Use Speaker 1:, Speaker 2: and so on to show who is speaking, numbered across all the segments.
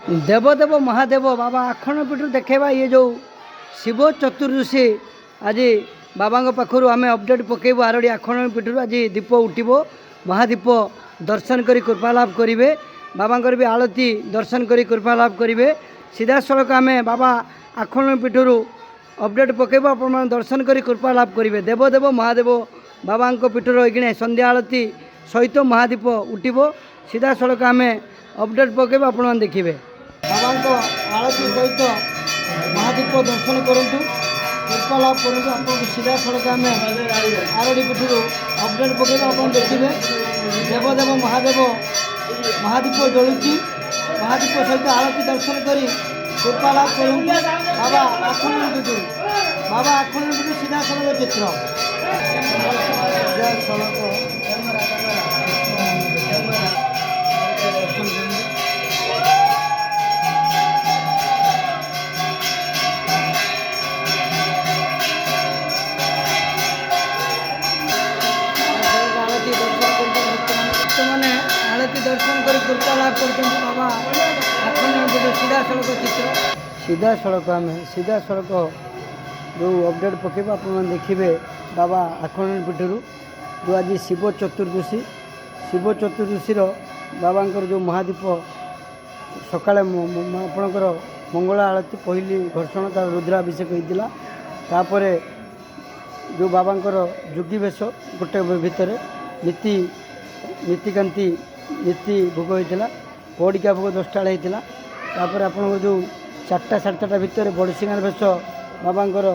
Speaker 1: देवदेव महादेव बाबा आखण पीठ देखा ये जो शिव चतुर्दशी आज बाबा पाखु आम अपडेट पकेबू आरड़ी आखण पीठ आज दीप उठब महादीप दर्शन कर कृपा लाभ करेंगे बाबा भी आलती दर्शन कर कृपा लाभ करेंगे सीधा सड़क आम बाबा आखण पीठ अपडेट पकेबू आप दर्शन कर कृपा लाभ करेंगे देवदेव महादेव बाबा पीठर ये संध्या आलती सहित महादीप उठब सीधा सड़क आम अपडेट पकेबू आप देखिए बाबा आलती सहित महादीप दर्शन करूँ कृपा लाभ करूँ आपको सीधा सड़क आम आरड़ी पीठ अपडेट पकेबू आप देखिए देवदेव महादेव महादीप जलुची महादीप सहित आलती दर्शन कर कृपा लाभ करूँ बाबा आखण पीठ बाबा आखण पीठ सीधा सड़क चित्र सड़क दर्शन कर कृपा लाभ कर बाबा आखण सीधा सड़क चित्र सीधा सड़क आम सीधा सड़क जो अपडेट पकेबा आप देखिए बाबा आखण पीठर जो आज शिव चतुर्दशी बाबा जो महादीप सकाଳେ आपणकर मंगला आरती पहली घर्षण तार रुद्राभिषेक होता तापर जो बाबांकर जोगी वेश गोटे भितर नीतिकांति नीति भोग होता पौड़िका भोग 10टा होता तापर आप जो 4टा 4:30 भितर बड़सिंगार वेश बाबांकर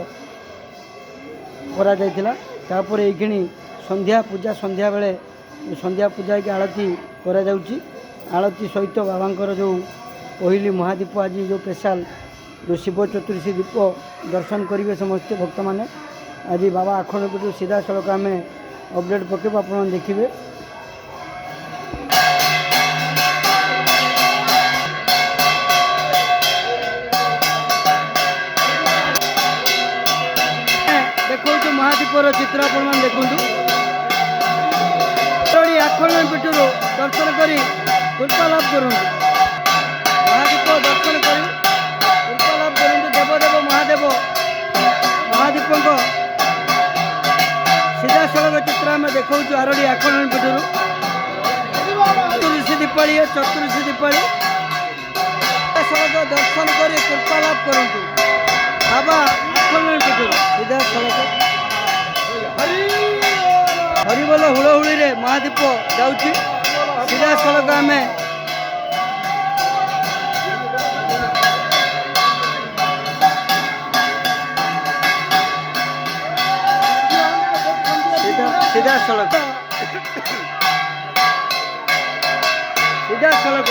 Speaker 1: तापर ये संध्या पूजा संध्या बेले संध्या पूजा की आरती करा जाउची आरती सहित बाबांकर जो पहली महादीप आज जो स्पेशल जो शिव चतुर्दशी दीप दर्शन करेंगे समस्त भक्त मैंने आज बाबा आखण पीठ सीधा सड़क आम अपडेट पकेबू आप देखिए देखो महादीपर चित्र आप देखूँ आखण पीठर दर्शन कर कृपा लाभ करूँ महादीप दर्शन कर कृपा लाभ करूँ देवदेव महादेव महादीप सीधा सड़क चित्र आम देखा आरड़ी आखण पीठर चतुर्दशी दीपाली सड़क दर्शन कर कृपा लाभ करूँ बाबा आखण पीठर सीधा सड़क हरिबोल हुड़हुड़ी रे महादीप जाऊँगी सीधा सड़क आम सीधा सड़क सीधा सड़क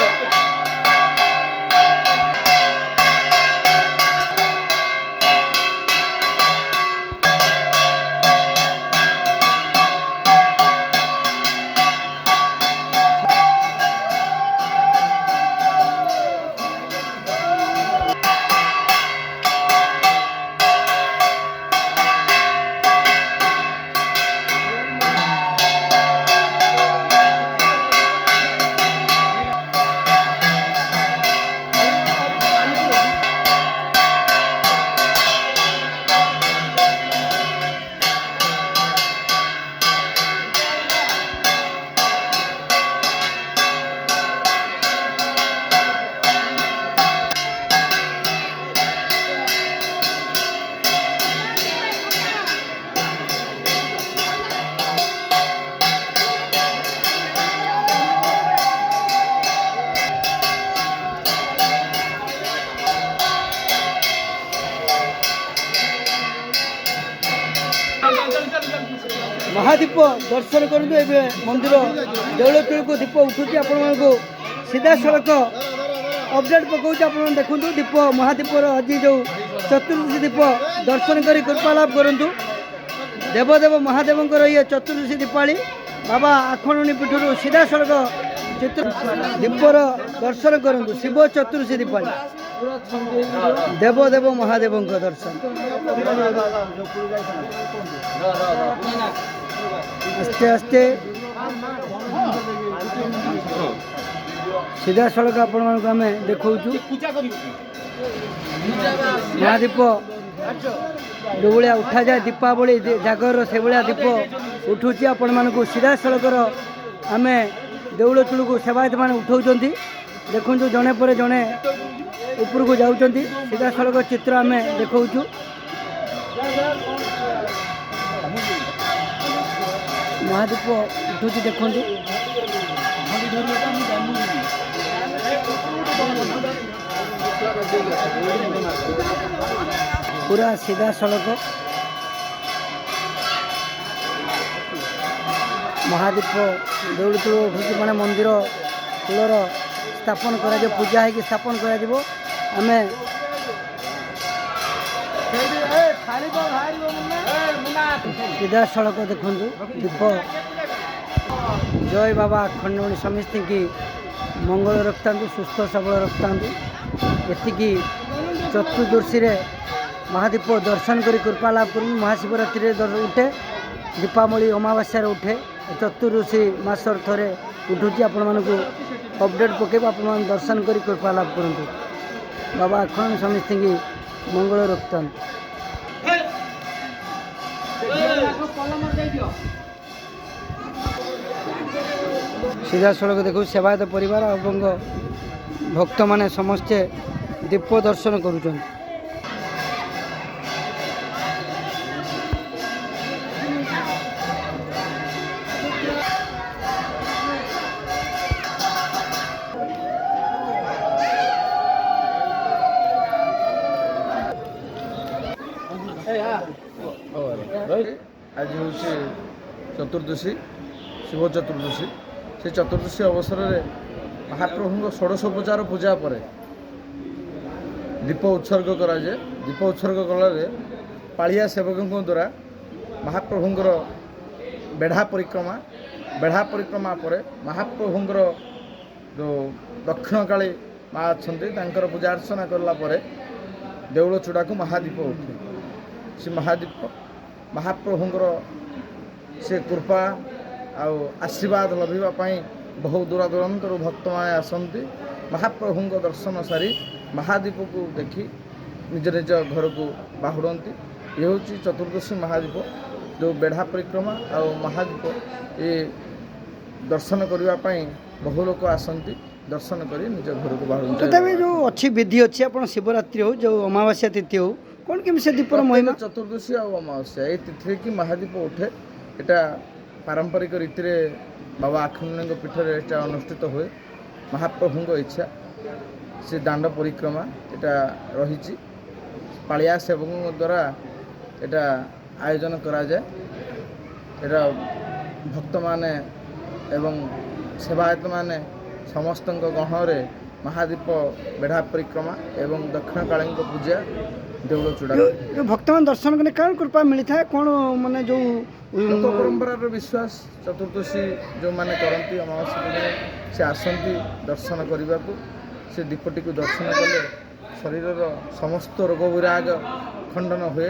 Speaker 1: महादीप दर्शन करूँ मंदिर देउल तुल को दीप उठुची आपण को सीधा सड़क अपडेट पकाऊँ आप देखूँ दीप महादीपर आज जो चतुर्दशी दीप दर्शन कर कृपा लाभ करूँ देवदेव महादेव ये चतुर्दशी दीपाली बाबा आखण पीठर सीधा सड़क चित्र दीपर दर्शन करूँ शिव चतुर्दशी दीपाली देवदेव महादेव दर्शन आस्ते आस्ते सीधा सड़क आपण आम देखु महादीप जो भाया उठा जाए दीपावली जागर से भाया दीप उठुची आपण मानक सीधा सड़कर आम देउल चूड़ को सेवायत मैंने उठाऊँ देखु जड़े पर जड़े ऊपर को जाऊँ सीधा सड़क चित्र आम देखु महादीप उठुची देखु पूरा सीधा सड़क महादीप दौड़ तूल उठुची मैंने मंदिर कूलर स्थापन कर पूजा है स्थापन कर सीधा सड़क देखु दीप जय बाबा खंडमणि समस्त की मंगल रखता सुस्थ सबल रखता एति चतुर्दशी महादीप दर्शन कर कृपा लाभ कर महाशिवरात्रि उठे दीपावली अमावास्या उठे चतुर्दशी मासर थे उठुची आपण मानक अपडेट पकेब आप दर्शन कर कृपा लाभ करूँ बाबा खंड समस्त की मंगल रखता सीधा सड़क देखो सेवायत परिवार और भक्त माने समस्ते दीप दर्शन करुछन।
Speaker 2: आज हूँ चतुर्दशी शिव चतुर्दशी से चतुर्दशी अवसर में महाप्रभु षोडशोपचार पूजा पर दीप उत्सर्ग कराए दीप उत्सर्ग कलारे पालिया सेवकों द्वारा महाप्रभुंर बेढ़ा परिक्रमा पर महाप्रभुंर जो दक्षिण काली माँ अच्छा पूजा अर्चना कलापर देउल चूड़ा को महादीप उठे से महादीप महाप्रभुंर से कृपा आशीर्वाद लभवाई बहु दूर दूरांतर भक्त मैंने आसती महाप्रभु दर्शन सारी महादीप को देखी निज निज घर को बाहुड़ती ये हूँ चतुर्दशी महादीप जो बेढ़ा परिक्रमा आ महादीप ये दर्शन करने बहु लोक आसती दर्शन कर निज घर को बाहुड़ती
Speaker 1: तथापि जो अच्छी विधि अच्छी आप शिवरात्रि हो जो अमावास्या तिथि हो कौन केमी से दीपर महिमा
Speaker 2: चतुर्दशी आ अमावास्या ये तिथि की महादीप उठे यहाँ पारंपरिक रीति रे बाबा आखंड पीठ में अनुष्ठित हुए महाप्रभु इच्छा से दांड परिक्रमा यहाँ रही पालिया सेवकों द्वारा यहाँ आयोजन करा जाए यहाँ भक्त माने एवं सेवायत माने समस्त गहन महादीप बेढ़ा परिक्रमा एवं दक्षिण काली पूजा देउल चूड़ा
Speaker 1: जो भक्त मान दर्शन करने कौन कृपा मिलता है कौन माने जो
Speaker 2: लोक परंपरार विश्वास चतुर्दशी जो माने करती अमावास्या से आसती दर्शन करने को से दीपटी को दर्शन कले शरीर समस्त रोग विराग खंडन हुए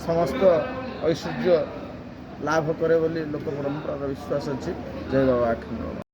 Speaker 2: समस्त ऐश्वर्य लाभ करे बोली लोक परंपरार विश्वास अच्छी जय बाबा आखंड।